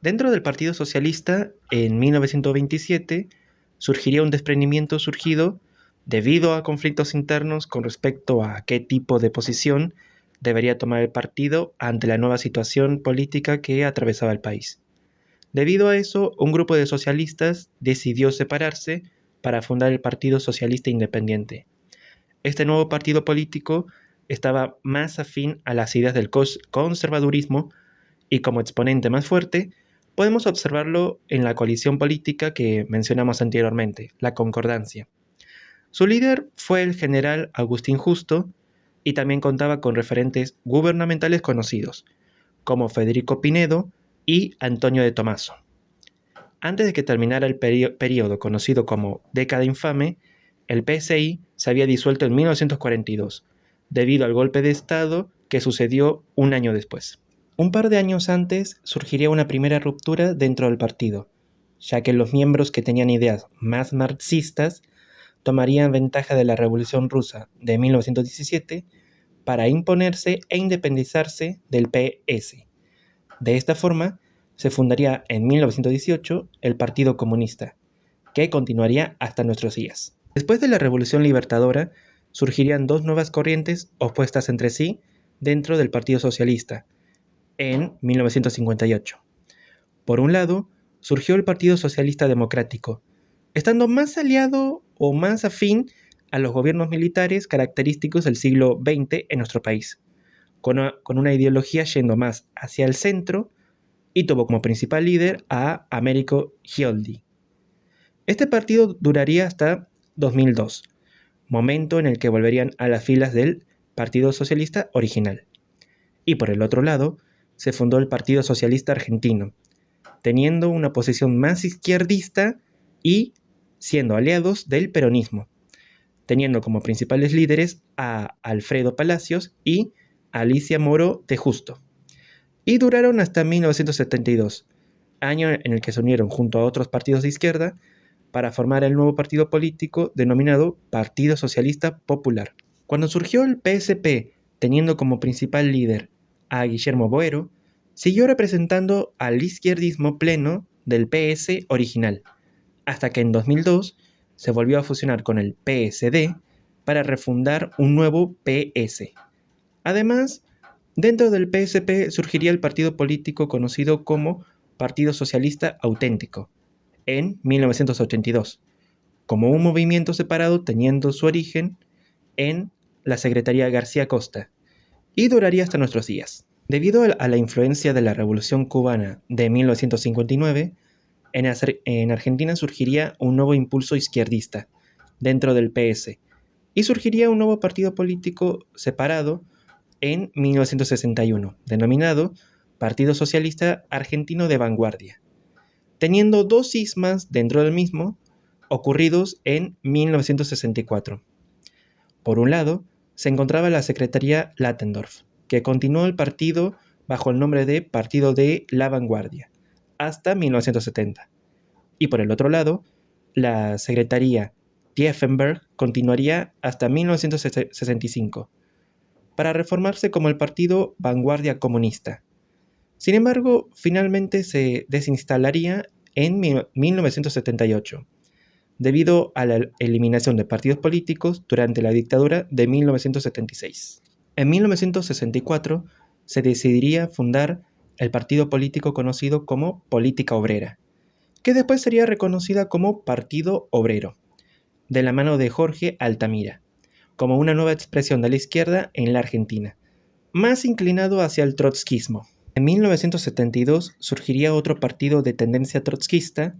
Dentro del Partido Socialista, en 1927, surgiría un desprendimiento surgido debido a conflictos internos con respecto a qué tipo de posición debería tomar el partido ante la nueva situación política que atravesaba el país. Debido a eso, un grupo de socialistas decidió separarse para fundar el Partido Socialista Independiente. Este nuevo partido político estaba más afín a las ideas del conservadurismo y como exponente más fuerte, podemos observarlo en la coalición política que mencionamos anteriormente, la Concordancia. Su líder fue el general Agustín Justo y también contaba con referentes gubernamentales conocidos, como Federico Pinedo y Antonio de Tomaso. Antes de que terminara el periodo conocido como década infame, el PSI se había disuelto en 1942, debido al golpe de Estado que sucedió un año después. Un par de años antes surgiría una primera ruptura dentro del partido, ya que los miembros que tenían ideas más marxistas tomarían ventaja de la Revolución Rusa de 1917 para imponerse e independizarse del PS. De esta forma, se fundaría en 1918 el Partido Comunista, que continuaría hasta nuestros días. Después de la Revolución Libertadora, surgirían dos nuevas corrientes opuestas entre sí dentro del Partido Socialista, en 1958. Por un lado, surgió el Partido Socialista Democrático, estando más aliado o más afín a los gobiernos militares característicos del siglo XX en nuestro país, con una ideología yendo más hacia el centro y tuvo como principal líder a Américo Gioldi. Este partido duraría hasta 2002, momento en el que volverían a las filas del Partido Socialista original. Y por el otro lado, se fundó el Partido Socialista Argentino, teniendo una posición más izquierdista y siendo aliados del peronismo, teniendo como principales líderes a Alfredo Palacios y Alicia Moro de Justo. Y duraron hasta 1972, año en el que se unieron junto a otros partidos de izquierda para formar el nuevo partido político denominado Partido Socialista Popular. Cuando surgió el PSP, teniendo como principal líder a Guillermo Boero, siguió representando al izquierdismo pleno del PS original, hasta que en 2002 se volvió a fusionar con el PSD para refundar un nuevo PS. Además, dentro del PSP surgiría el partido político conocido como Partido Socialista Auténtico, en 1982, como un movimiento separado teniendo su origen en la Secretaría García Costa, y duraría hasta nuestros días. Debido a la influencia de la Revolución Cubana de 1959, en Argentina surgiría un nuevo impulso izquierdista dentro del PS, y surgiría un nuevo partido político separado en 1961, denominado Partido Socialista Argentino de Vanguardia, teniendo dos cismas dentro del mismo ocurridos en 1964. Por un lado, se encontraba la Secretaría Latendorf, que continuó el partido bajo el nombre de Partido de la Vanguardia, hasta 1970. Y por el otro lado, la Secretaría Diefenberg continuaría hasta 1965, para reformarse como el Partido Vanguardia Comunista. Sin embargo, finalmente se desinstalaría en 1978, debido a la eliminación de partidos políticos durante la dictadura de 1976. En 1964 se decidiría fundar el partido político conocido como Política Obrera, que después sería reconocida como Partido Obrero, de la mano de Jorge Altamira, como una nueva expresión de la izquierda en la Argentina, más inclinado hacia el trotskismo. En 1972 surgiría otro partido de tendencia trotskista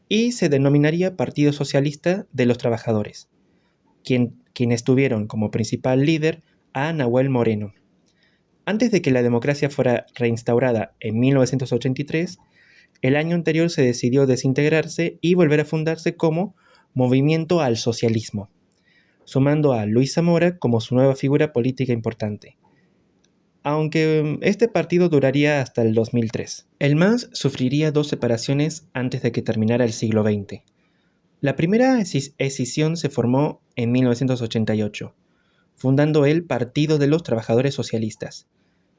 y se denominaría Partido Socialista de los Trabajadores, quienes tuvieron como principal líder a Nahuel Moreno. Antes de que la democracia fuera reinstaurada en 1983, el año anterior se decidió desintegrarse y volver a fundarse como Movimiento al Socialismo, sumando a Luis Zamora como su nueva figura política importante, aunque este partido duraría hasta el 2003. El MAS sufriría dos separaciones antes de que terminara el siglo XX. La primera escisión se formó en 1988, fundando el Partido de los Trabajadores Socialistas,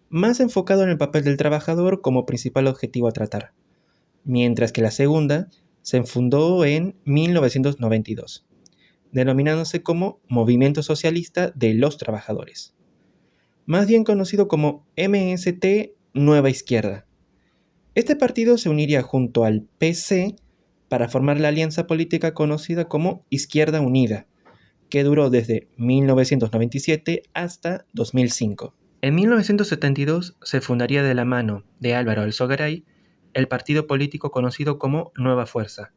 más enfocado en el papel del trabajador como principal objetivo a tratar. mientras que la segunda se fundó en 1992, denominándose como Movimiento Socialista de los Trabajadores, más bien conocido como MST Nueva Izquierda. Este partido se uniría junto al PC para formar la alianza política conocida como Izquierda Unida, que duró desde 1997 hasta 2005. En 1972 se fundaría de la mano de Álvaro Alzogaray el partido político conocido como Nueva Fuerza,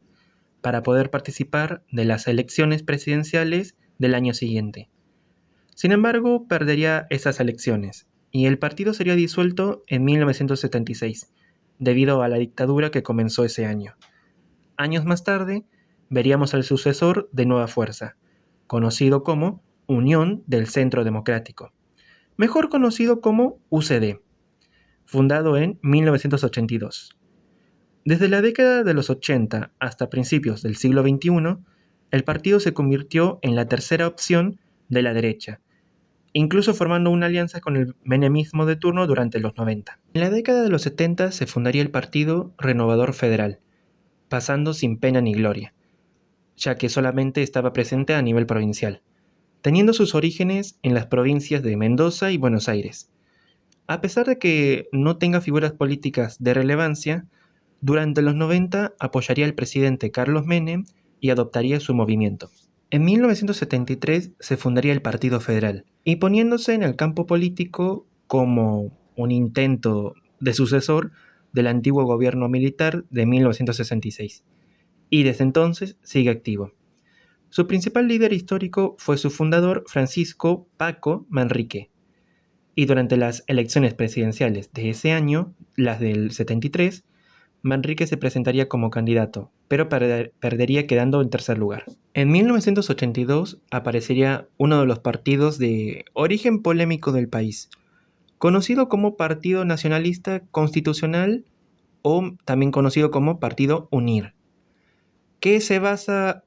para poder participar de las elecciones presidenciales del año siguiente. Sin embargo, perdería esas elecciones y el partido sería disuelto en 1976, debido a la dictadura que comenzó ese año. Años más tarde, veríamos al sucesor de Nueva Fuerza, conocido como Unión del Centro Democrático, mejor conocido como UCD, fundado en 1982. Desde la década de los 80 hasta principios del siglo XXI, el partido se convirtió en la tercera opción de la derecha, incluso formando una alianza con el menemismo de turno durante los 90. En la década de los 70 se fundaría el Partido Renovador Federal, pasando sin pena ni gloria, ya que solamente estaba presente a nivel provincial, teniendo sus orígenes en las provincias de Mendoza y Buenos Aires. A pesar de que no tenga figuras políticas de relevancia, durante los 90 apoyaría al presidente Carlos Menem y adoptaría su movimiento. En 1973 se fundaría el Partido Federal, y poniéndose en el campo político como un intento de sucesor del antiguo gobierno militar de 1966, y desde entonces sigue activo. Su principal líder histórico fue su fundador Francisco Paco Manrique, y durante las elecciones presidenciales de ese año, las del 73, Manrique se presentaría como candidato, pero perdería quedando en tercer lugar. En 1982 aparecería uno de los partidos de origen polémico del país, conocido como Partido Nacionalista Constitucional o también conocido como Partido UNIR, que se basa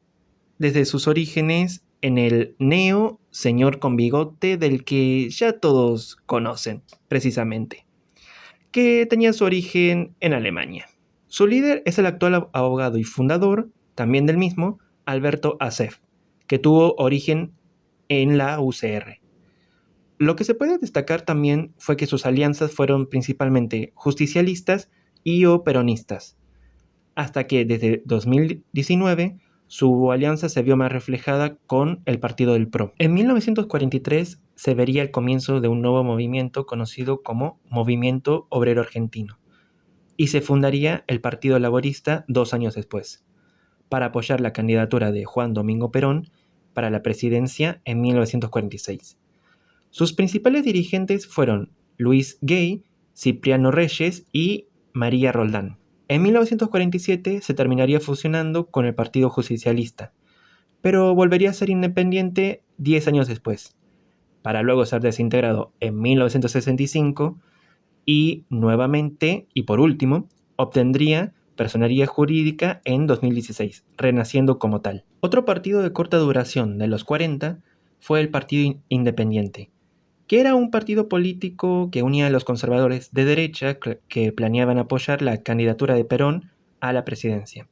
desde sus orígenes en el neo señor con bigote del que ya todos conocen, precisamente, que tenía su origen en Alemania. Su líder es el actual abogado y fundador, también del mismo, Alberto Asef, que tuvo origen en la UCR. Lo que se puede destacar también fue que sus alianzas fueron principalmente justicialistas y o peronistas, hasta que desde 2019 su alianza se vio más reflejada con el Partido del PRO. En 1943 se vería el comienzo de un nuevo movimiento conocido como Movimiento Obrero Argentino, y se fundaría el Partido Laborista 2 años después, para apoyar la candidatura de Juan Domingo Perón para la presidencia en 1946. Sus principales dirigentes fueron Luis Gay, Cipriano Reyes y María Roldán. En 1947 se terminaría fusionando con el Partido Justicialista, pero volvería a ser independiente 10 años después, para luego ser desintegrado en 1965 y nuevamente, y por último, obtendría personería jurídica en 2016, renaciendo como tal. Otro partido de corta duración de los 40 fue el Partido Independiente, que era un partido político que unía a los conservadores de derecha que planeaban apoyar la candidatura de Perón a la presidencia.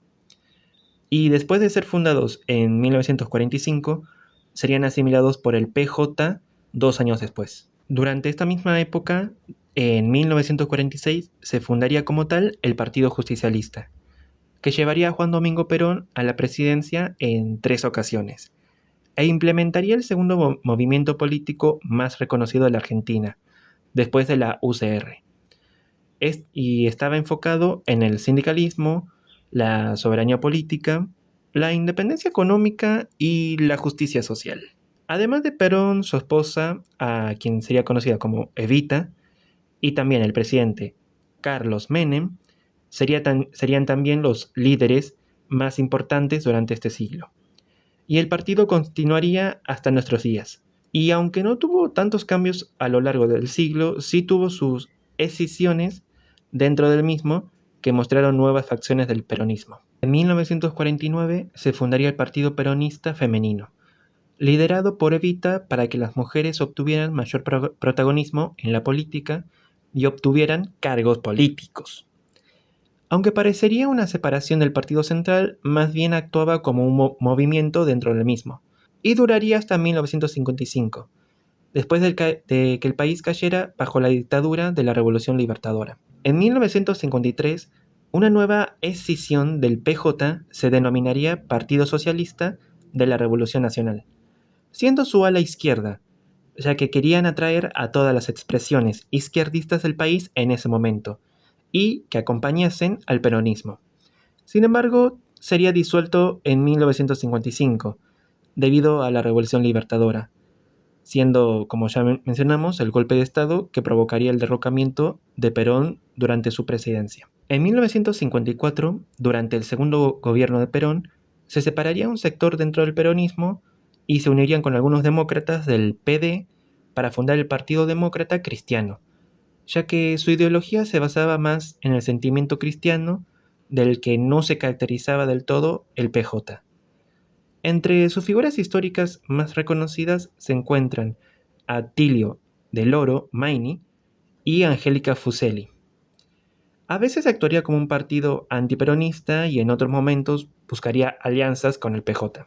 Y después de ser fundados en 1945, serían asimilados por el PJ 2 años después. Durante esta misma época, en 1946, se fundaría como tal el Partido Justicialista, que llevaría a Juan Domingo Perón a la presidencia en 3 ocasiones, e implementaría el segundo movimiento político más reconocido de la Argentina, después de la UCR. Y estaba enfocado en el sindicalismo, la soberanía política, la independencia económica y la justicia social. Además de Perón, su esposa, a quien sería conocida como Evita, y también el presidente Carlos Menem, serían también los líderes más importantes durante este siglo. Y el partido continuaría hasta nuestros días. Y aunque no tuvo tantos cambios a lo largo del siglo, sí tuvo sus escisiones dentro del mismo que mostraron nuevas facciones del peronismo. En 1949 se fundaría el Partido Peronista Femenino, liderado por Evita para que las mujeres obtuvieran mayor protagonismo en la política y obtuvieran cargos políticos. Aunque parecería una separación del Partido Central, más bien actuaba como un movimiento dentro del mismo, y duraría hasta 1955, después de que el país cayera bajo la dictadura de la Revolución Libertadora. En 1953, una nueva escisión del PJ se denominaría Partido Socialista de la Revolución Nacional, siendo su ala izquierda, ya que querían atraer a todas las expresiones izquierdistas del país en ese momento, y que acompañasen al peronismo. Sin embargo, sería disuelto en 1955, debido a la Revolución Libertadora, siendo, como ya mencionamos, el golpe de Estado que provocaría el derrocamiento de Perón durante su presidencia. En 1954, durante el segundo gobierno de Perón, se separaría un sector dentro del peronismo y se unirían con algunos demócratas del PD para fundar el Partido Demócrata Cristiano, ya que su ideología se basaba más en el sentimiento cristiano del que no se caracterizaba del todo el PJ. Entre sus figuras históricas más reconocidas se encuentran Atilio del Oro Maini y Angélica Fuseli. A veces actuaría como un partido antiperonista y en otros momentos buscaría alianzas con el PJ.